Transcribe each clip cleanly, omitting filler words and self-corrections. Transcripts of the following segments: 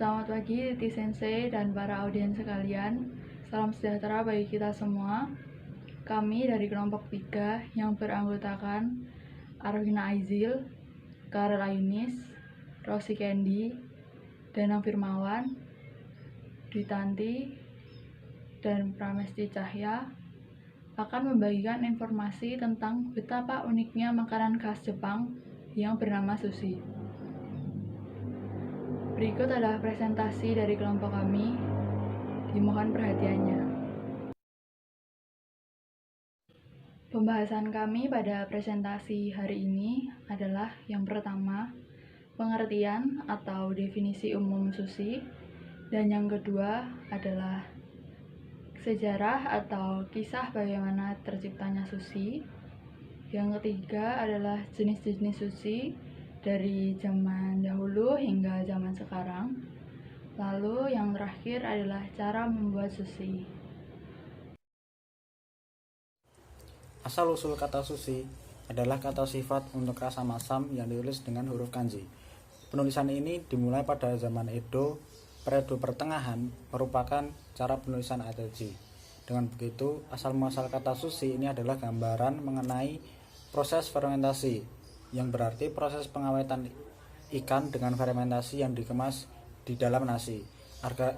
Selamat pagi Titi Sensei dan para audiens sekalian. Salam sejahtera bagi kita semua. Kami dari kelompok 3 yang beranggotakan Arwina Aizil, Karel Ayunis, Rosi Candy, Danang Firmawan, Dwi Tanti, dan Pramesti Cahya akan membagikan informasi tentang betapa uniknya makanan khas Jepang yang bernama sushi. Berikut adalah presentasi dari kelompok kami. Dimohon perhatiannya. Pembahasan kami pada presentasi hari ini adalah yang pertama, pengertian atau definisi umum sushi, dan yang kedua adalah sejarah atau kisah bagaimana terciptanya sushi. Yang ketiga adalah jenis-jenis sushi dari zaman dahulu hingga zaman sekarang. Lalu yang terakhir adalah cara membuat sushi. Asal-usul kata sushi adalah kata sifat untuk rasa masam yang ditulis dengan huruf kanji. Penulisan ini dimulai pada zaman Edo, Edo pertengahan, merupakan cara penulisan Ateji. Dengan begitu, asal-muasal kata sushi ini adalah gambaran mengenai proses fermentasi, yang berarti proses pengawetan ikan dengan fermentasi yang dikemas di dalam nasi.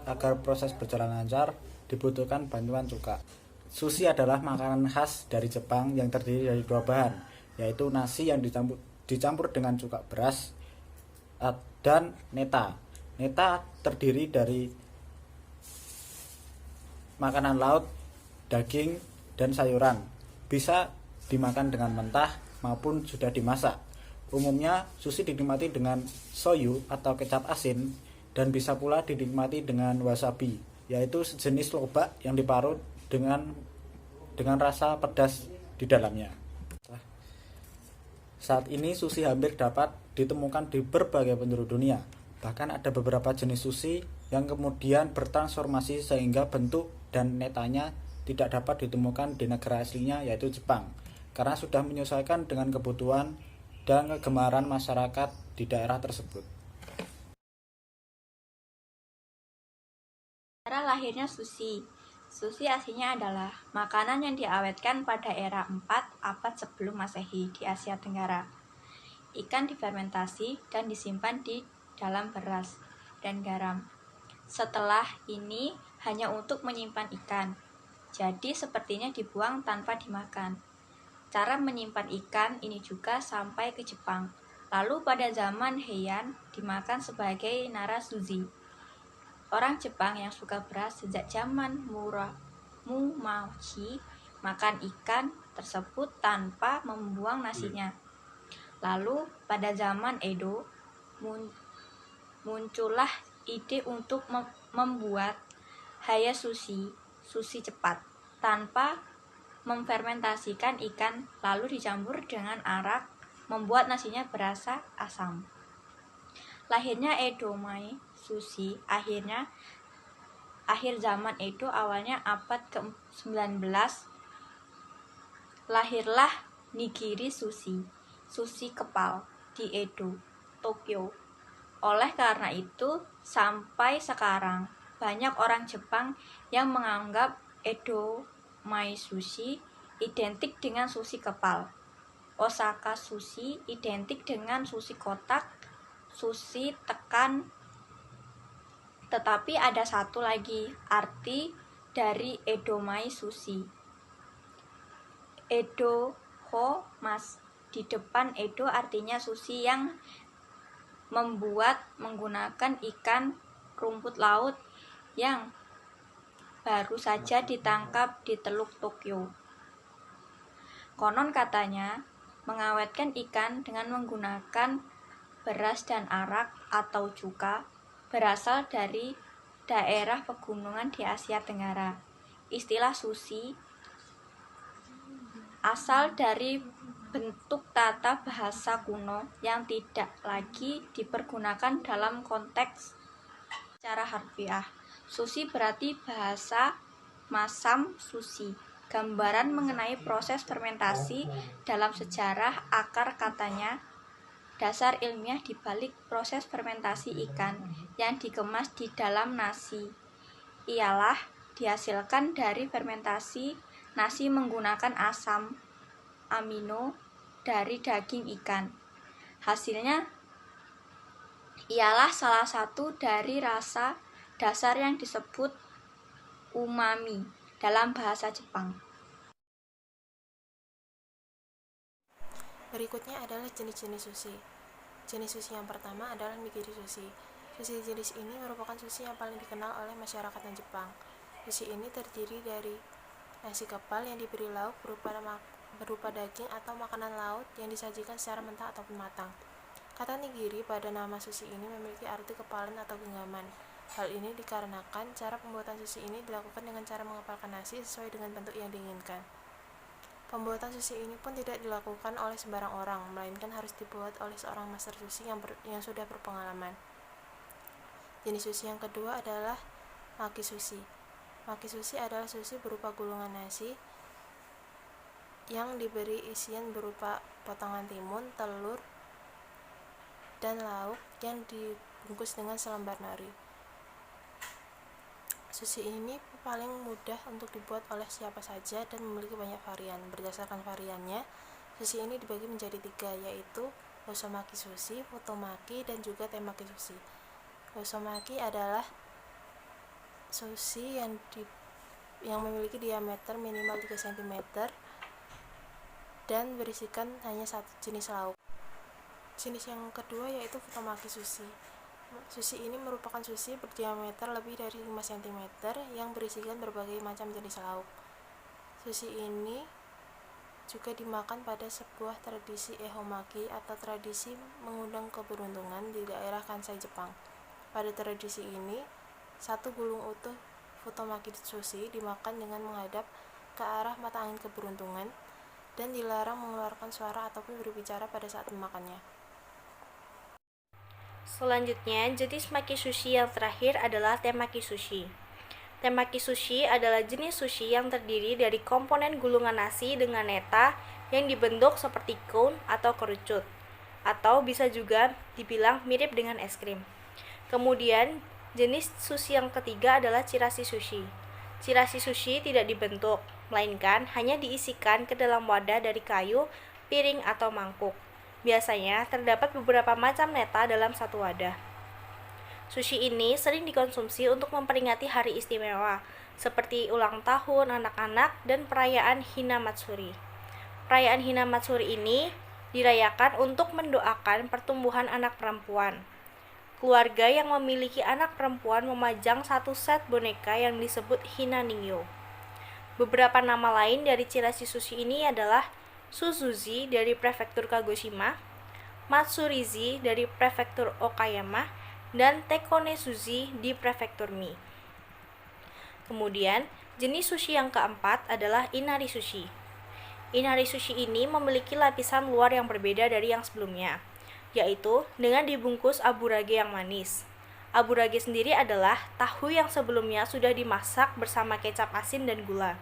Agar proses berjalan lancar, dibutuhkan bantuan cuka. Sushi adalah makanan khas dari Jepang yang terdiri dari dua bahan, yaitu nasi yang dicampur dengan cuka beras dan neta. Neta terdiri dari makanan laut, daging, dan sayuran. Bisa dimakan dengan mentah maupun sudah dimasak. Umumnya sushi dinikmati dengan soyu atau kecap asin, dan bisa pula dinikmati dengan wasabi, yaitu sejenis lobak yang diparut dengan rasa pedas di dalamnya. Saat ini sushi hampir dapat ditemukan di berbagai penjuru dunia. Bahkan ada beberapa jenis sushi yang kemudian bertransformasi sehingga bentuk dan netanya tidak dapat ditemukan di negara aslinya, yaitu Jepang, karena sudah menyesuaikan dengan kebutuhan dan kegemaran masyarakat di daerah tersebut. Cara lahirnya sushi. Sushi aslinya adalah makanan yang diawetkan pada era 4 abad sebelum Masehi di Asia Tenggara. Ikan difermentasi dan disimpan di dalam beras dan garam. Setelah ini hanya untuk menyimpan ikan. Jadi sepertinya dibuang tanpa dimakan. Cara menyimpan ikan ini juga sampai ke Jepang. Lalu pada zaman Heian dimakan sebagai nara-sushi. Orang Jepang yang suka beras sejak zaman Muromachi makan ikan tersebut tanpa membuang nasinya. Lalu pada zaman Edo muncullah ide untuk membuat haya sushi cepat, tanpa memfermentasikan ikan lalu dicampur dengan arak, membuat nasinya berasa asam. Lahirnya Edomae sushi akhir zaman Edo, awalnya abad ke-19. Lahirlah nigiri sushi kepal di Edo, Tokyo. Oleh karena itu, sampai sekarang banyak orang Jepang yang menganggap Edomae sushi identik dengan sushi kepal. Osaka sushi identik dengan sushi kotak, sushi tekan. Tetapi ada satu lagi arti dari Edomae sushi. Edoho mas, di depan Edo artinya sushi yang membuat menggunakan ikan rumput laut yang baru saja ditangkap di Teluk Tokyo. Konon katanya mengawetkan ikan dengan menggunakan beras dan arak atau cuka berasal dari daerah pegunungan di Asia Tenggara. Istilah sushi asal dari bentuk tata bahasa kuno yang tidak lagi dipergunakan dalam konteks secara harfiah. Sushi berarti bahasa masam sushi, gambaran mengenai proses fermentasi dalam sejarah akar katanya dasar ilmiah di balik proses fermentasi ikan yang dikemas di dalam nasi ialah dihasilkan dari fermentasi nasi menggunakan asam amino dari daging ikan. Hasilnya ialah salah satu dari rasa dasar yang disebut umami dalam bahasa Jepang. Berikutnya adalah jenis-jenis sushi. Jenis sushi yang pertama adalah nigiri sushi. Sushi jenis ini merupakan sushi yang paling dikenal oleh masyarakat Jepang. Sushi ini terdiri dari nasi kepal yang diberi lauk berupa daging atau makanan laut yang disajikan secara mentah ataupun matang. Kata nigiri pada nama sushi ini memiliki arti kepalan atau genggaman. Hal ini dikarenakan cara pembuatan sushi ini dilakukan dengan cara mengepalkan nasi sesuai dengan bentuk yang diinginkan. Pembuatan sushi ini pun tidak dilakukan oleh sembarang orang, melainkan harus dibuat oleh seorang master sushi yang sudah berpengalaman. Jenis sushi yang kedua adalah maki sushi. Maki sushi adalah sushi berupa gulungan nasi yang diberi isian berupa potongan timun, telur, dan lauk yang dibungkus dengan selembar nori. Sushi ini paling mudah untuk dibuat oleh siapa saja dan memiliki banyak varian. Berdasarkan variannya, sushi ini dibagi menjadi 3, yaitu osomaki sushi, futomaki, dan juga temaki sushi. Osomaki adalah sushi yang memiliki diameter minimal 3 cm dan berisikan hanya satu jenis lauk. Jenis yang kedua yaitu futomaki sushi. Sushi ini merupakan sushi berdiameter lebih dari 5 cm yang berisikan berbagai macam jenis lauk. Sushi ini juga dimakan pada sebuah tradisi ehomaki atau tradisi mengundang keberuntungan di daerah Kansai, Jepang. Pada tradisi ini, satu gulung utuh futomaki sushi dimakan dengan menghadap ke arah mata angin keberuntungan dan dilarang mengeluarkan suara ataupun berbicara pada saat memakannya. Selanjutnya, jenis maki sushi yang terakhir adalah temaki sushi. Temaki sushi adalah jenis sushi yang terdiri dari komponen gulungan nasi dengan neta yang dibentuk seperti cone atau kerucut, atau bisa juga dibilang mirip dengan es krim. Kemudian, jenis sushi yang ketiga adalah chirashi sushi. Chirashi sushi tidak dibentuk, melainkan hanya diisikan ke dalam wadah dari kayu, piring, atau mangkuk. Biasanya terdapat beberapa macam neta dalam satu wadah. Sushi ini sering dikonsumsi untuk memperingati hari istimewa, seperti ulang tahun anak-anak dan perayaan Hinamatsuri. Perayaan Hinamatsuri ini dirayakan untuk mendoakan pertumbuhan anak perempuan. Keluarga yang memiliki anak perempuan memajang satu set boneka yang disebut Hina-ningyo. Beberapa nama lain dari chirashi sushi ini adalah Suzuzi dari prefektur Kagoshima, Matsurizi dari prefektur Okayama, dan Tekonesuzi di prefektur Mie. Kemudian, jenis sushi yang keempat adalah inari sushi. Inari sushi ini memiliki lapisan luar yang berbeda dari yang sebelumnya, yaitu dengan dibungkus aburage yang manis. Aburage sendiri adalah tahu yang sebelumnya sudah dimasak bersama kecap asin dan gula.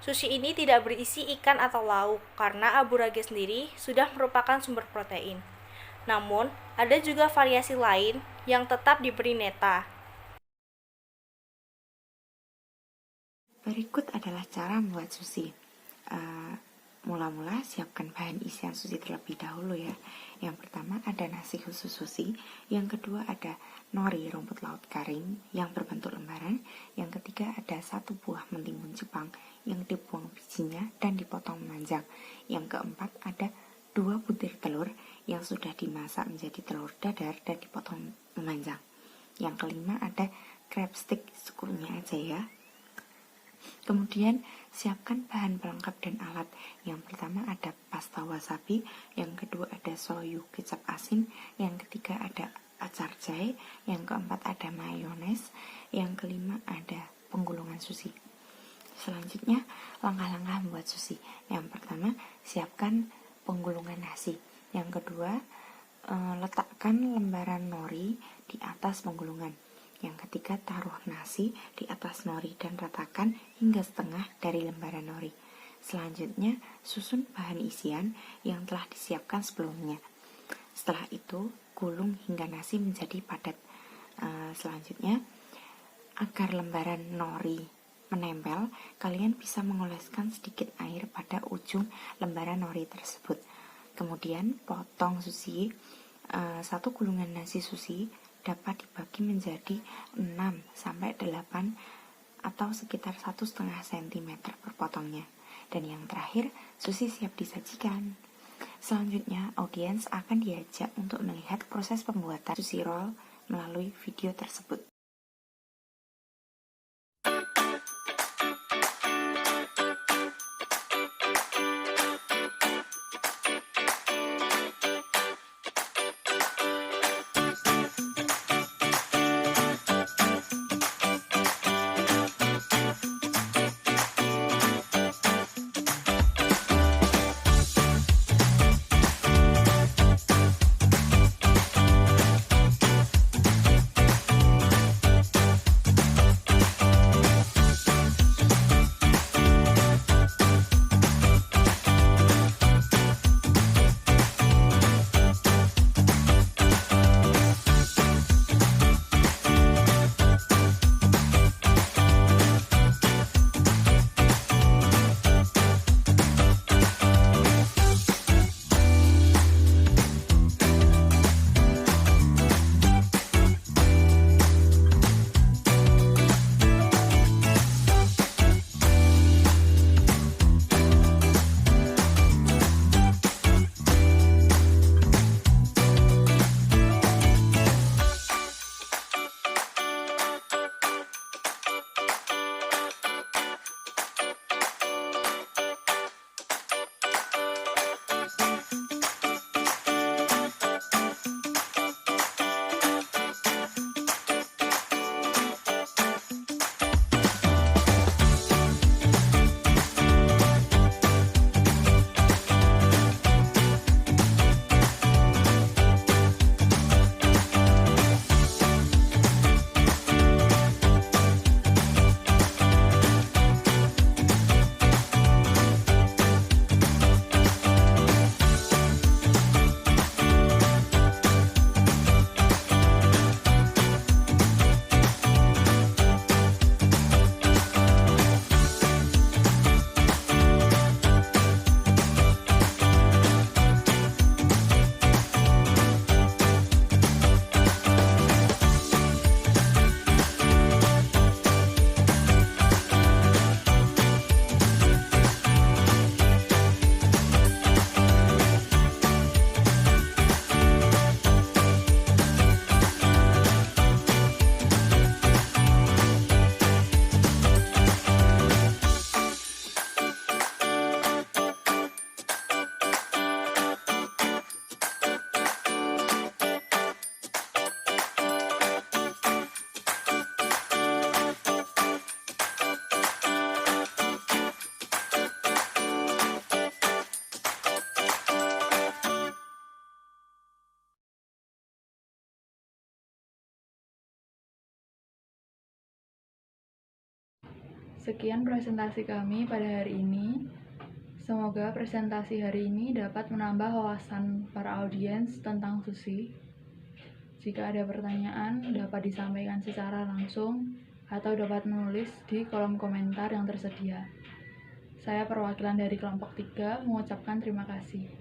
Sushi ini tidak berisi ikan atau lauk karena aburage sendiri sudah merupakan sumber protein. Namun, ada juga variasi lain yang tetap diberi neta. Berikut adalah cara membuat sushi. Mula-mula siapkan bahan isian sushi terlebih dahulu ya. Yang pertama ada nasi khusus sushi, yang kedua ada nori rumput laut kering yang berbentuk lembaran, yang ketiga ada 1 buah mentimun Jepang yang dibuang bijinya dan dipotong memanjang, yang keempat ada 2 butir telur yang sudah dimasak menjadi telur dadar dan dipotong memanjang, yang kelima ada crab stick secukupnya aja ya. Kemudian siapkan bahan pelengkap dan alat. Yang pertama ada pasta wasabi, yang kedua ada soyu kecap asin, yang ketiga ada acar jahe, yang keempat ada mayones, yang kelima ada penggulungan sushi. Selanjutnya langkah-langkah membuat sushi. Yang pertama siapkan penggulungan nasi. Yang kedua letakkan lembaran nori di atas penggulungan. Yang ketiga, taruh nasi di atas nori dan ratakan hingga setengah dari lembaran nori. Selanjutnya, susun bahan isian yang telah disiapkan sebelumnya. Setelah itu, gulung hingga nasi menjadi padat. Selanjutnya, agar lembaran nori menempel, kalian bisa mengoleskan sedikit air pada ujung lembaran nori tersebut. Kemudian potong sushi. Satu gulungan nasi sushi dapat dibagi menjadi 6-8 atau sekitar 1,5 cm per potongnya. Dan yang terakhir, sushi siap disajikan. Selanjutnya, audiens akan diajak untuk melihat proses pembuatan sushi roll melalui video tersebut. Sekian presentasi kami pada hari ini. Semoga presentasi hari ini dapat menambah wawasan para audiens tentang sushi. Jika ada pertanyaan, dapat disampaikan secara langsung atau dapat menulis di kolom komentar yang tersedia. Saya perwakilan dari kelompok 3 mengucapkan terima kasih.